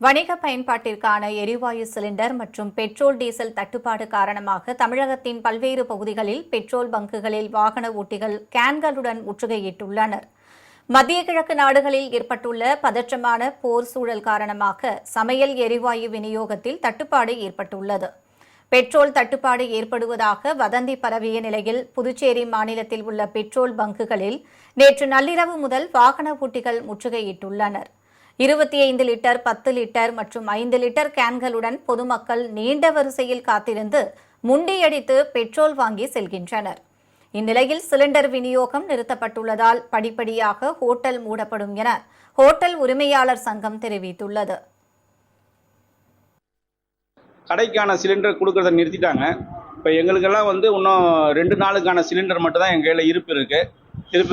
வணிக பயன்பாட்டிற்கான எரிவாயு சிலிண்டர் மற்றும் பெட்ரோல் டீசல் தட்டுப்பாடு காரணமாக தமிழகத்தின் பல்வேறு பகுதிகளில் பெட்ரோல் பங்குகளில் வாகன ஓட்டிகள் கேன்களுடன் முற்றுகையிட்டுள்ளனர். மத்திய கிழக்கு நாடுகளில் ஏற்பட்டுள்ள பதற்றமான போர் சூழல் காரணமாக சமையல் எரிவாயு விநியோகத்தில் தட்டுப்பாடு ஏற்பட்டுள்ளது. பெட்ரோல் தட்டுப்பாடு ஏற்படுவதாக வதந்தி பரவிய நிலையில் புதுச்சேரி மாநிலத்தில் உள்ள பெட்ரோல் பங்குகளில் நேற்று நள்ளிரவு முதல் வாகன ஓட்டிகள் முற்றுகையிட்டுள்ளனர். 25 லிட்டர், 10 லிட்டர் மற்றும் 5 லிட்டர் கேன்களுடன் பொதுமக்கள் நீண்ட வரிசையில் காத்திருந்து முண்டியடித்து பெட்ரோல் வாங்கி செல்கின்றனர். இந்நிலையில் சிலிண்டர் விநியோகம் நிறுத்தப்பட்டுள்ளதால் படிப்படியாக ஹோட்டல் மூடப்படும் என ஹோட்டல் உரிமையாளர் சங்கம் தெரிவித்துள்ளது. கடைக்கான சிலிண்டர் கொடுக்கறத நிறுத்திட்டாங்க. இப்போ எங்களுக்கெல்லாம் இன்னும் 2 நாளுக்கான சிலிண்டர் மட்டும் தான் எங்கள் கையில் இருப்பு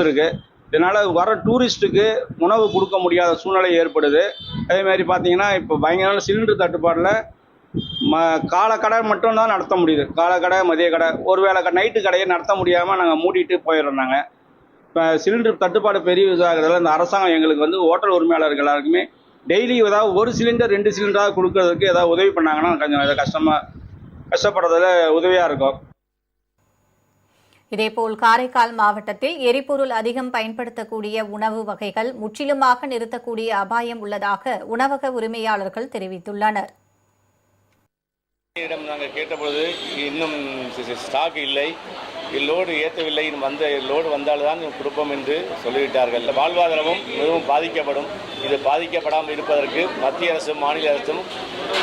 இருக்கு. இதனால் வர டூரிஸ்ட்டுக்கு உணவு கொடுக்க முடியாத சூழ்நிலை ஏற்படுது. அதேமாதிரி பார்த்தீங்கன்னா இப்போ பயங்கரமான சிலிண்டர் தட்டுப்பாடில் காலை மட்டும்தான் நடத்த முடியுது. காலை மதிய கடை, ஒருவேளை நைட்டு கடையை நடத்த முடியாமல் நாங்கள் மூடிட்டு போயிடுறோம். நாங்கள் இப்போ சிலிண்டர் தட்டுப்பாடு பெரிய இதாகிறதால இந்த அரசாங்கம் எங்களுக்கு ஹோட்டல் உரிமையாளர்கள் எல்லாருக்குமே டெய்லி ஏதாவது 1 சிலிண்டர் 2 சிலிண்டராக கொடுக்கறதுக்கு ஏதாவது உதவி பண்ணாங்கன்னா கொஞ்சம் அதை கஷ்டப்படுறதுல உதவியாக இருக்கும். இதேபோல் காரைக்கால் மாவட்டத்தில் எரிபொருள் அதிகம் பயன்படுத்தக்கூடிய உணவு வகைகள் முற்றிலுமாக நிறுத்தக்கூடிய அபாயம் உள்ளதாக உணவக உரிமையாளர்கள் தெரிவித்துள்ளனர். நாங்கள் கேட்டபொழுது இன்னும் ஸ்டாக் இல்லை, லோடு ஏற்றவில்லை, வந்த லோடு வந்தால்தான் கொடுப்போம் என்று சொல்லிவிட்டார்கள். வாழ்வாதாரமும் மிகவும் பாதிக்கப்படும். இது பாதிக்கப்படாமல் இருப்பதற்கு மத்திய அரசும் மாநில அரசும்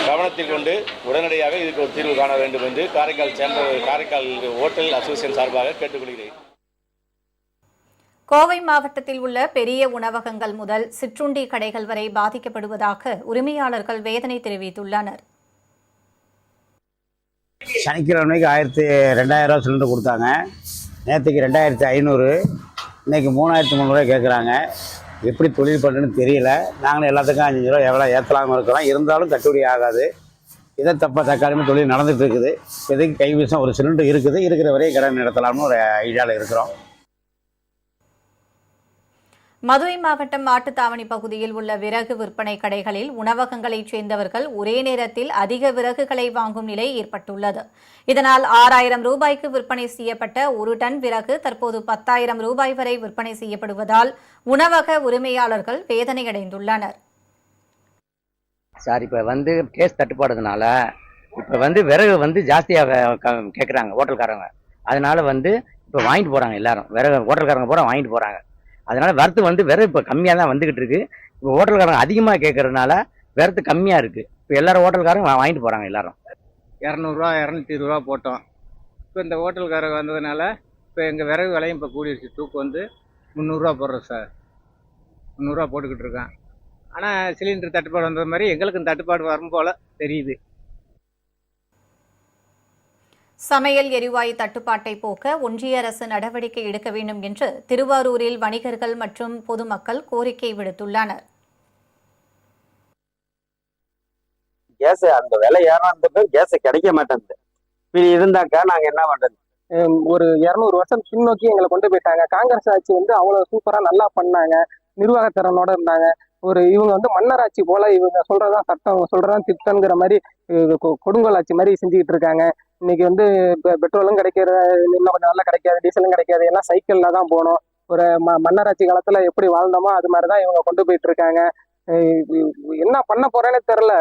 கவனத்தில் கொண்டு உடனடியாக இதுக்கு ஒரு தீர்வு காண வேண்டும் என்று காரைக்கால் ஹோட்டல் அசோசியேஷன் சார்பாக கேட்டுக்கொள்கிறேன். கோவை மாவட்டத்தில் உள்ள பெரிய உணவகங்கள் முதல் சிற்றுண்டி கடைகள் வரை பாதிக்கப்படுவதாக உரிமையாளர்கள் வேதனை தெரிவித்துள்ளனர். சனிக்கிழமைக்கு 2000 சிலிண்டர் கொடுத்தாங்க. நேற்றுக்கு 2500, இன்றைக்கி 3300 கேட்குறாங்க. எப்படி தொழில் பண்ணுறதுன்னு தெரியல. நாங்களும் எல்லாத்துக்கும் 5 ரூபா எவ்வளோ ஏற்றலாமல் இருக்கிறோம். இருந்தாலும் கட்டுப்படி ஆகாது. இதை தக்காளியுமே தொழில் நடந்துகிட்டு இருக்குது. இப்போதைக்கு கைவசம் ஒரு சிலிண்டர் இருக்கிற வரையும் கடை நடத்தலாம்னு ஒரு ஐடியாவில் இருக்கிறோம். மதுரை மாவட்டம் மாட்டுத்தாவணி பகுதியில் உள்ள விறகு விற்பனை கடைகளில் உணவகங்களைச் சேர்ந்தவர்கள் ஒரே நேரத்தில் அதிக விறகுகளை வாங்கும் நிலை ஏற்பட்டுள்ளது. இதனால் 6000 ரூபாய்க்கு விற்பனை செய்யப்பட்ட 1 டன் விறகு தற்போது 10,000 ரூபாய் வரை விற்பனை செய்யப்படுவதால் உணவக உரிமையாளர்கள் வேதனையடைந்துள்ளனர். சார், இப்போ கேஸ் தட்டுப்பாடுனால இப்போ விறகு ஜாஸ்தியாக கேட்குறாங்க ஹோட்டல்காரங்க. அதனால இப்போ வாங்கிட்டு போகிறாங்க. எல்லாரும் விறகு ஹோட்டல்காரங்க பூரா வாங்கிட்டு போகிறாங்க. அதனால வரத்து விறகு இப்போ கம்மியாக தான் வந்துகிட்டு இருக்கு. இப்போ ஹோட்டல்காரங்க அதிகமாக கேட்கறதுனால வரத்து கம்மியாக இருக்கு. இப்போ எல்லாரும் ஹோட்டல்காரங்க வாங்கிட்டு போகிறாங்க. எல்லாரும் 200 ரூபா 220 போட்டோம். இப்போ இந்த ஹோட்டல்காரங்க வந்ததுனால இப்போ எங்கள் விறகு விலையும் இப்போ கூடிடுச்சு. தூக்கு 300 ரூபா போடுறோம் சார். 300 ரூபா போட்டுக்கிட்டு இருக்கேன். ஆனால் சிலிண்டர் தட்டுப்பாடு வந்தது மாதிரி எங்களுக்கும் தட்டுப்பாடு வரும் போல தெரியுது. சமையல் எரிவாயு தட்டுப்பாட்டை போக்க ஒன்றிய அரசு நடவடிக்கை எடுக்க வேண்டும் என்று திருவாரூரில் வணிகர்கள் மற்றும் பொதுமக்கள் கோரிக்கை விடுத்துள்ளனர். கேஸ் அந்த விலை ஏறானதுக்கு கேஸ் கிடைக்க மாட்டேங்குது. இப்படி இருந்தாக்கா நாங்க என்ன பண்றது? ஒரு 200 வருஷம் பின்னோக்கி எங்களை கொண்டு போயிட்டாங்க. காங்கிரஸ் ஆட்சி அவ்வளவு சூப்பரா நல்லா பண்ணாங்க, நிர்வாகத்திறனோட இருந்தாங்க. இவங்க மன்னர் ஆட்சி போல இவங்க சொல்றதான் சட்டம், சொல்றதான் திட்டங்கிற மாதிரி கொடுங்கோல் ஆட்சி மாதிரி செஞ்சுக்கிட்டு இருக்காங்க. இன்னைக்கு பெட்ரோலும் கிடைக்கிற, இன்னும் கொஞ்சம் நல்லா கிடைக்காது, டீசலும் கிடைக்காது, எல்லாம் சைக்கிள்ல தான் போகணும். ஒரு மன்னராட்சி காலத்துல எப்படி வாழ்ந்தோமோ அது மாதிரிதான் இவங்க கொண்டு போயிட்டு இருக்காங்க. என்ன பண்ண போறேன்னு தெரியல.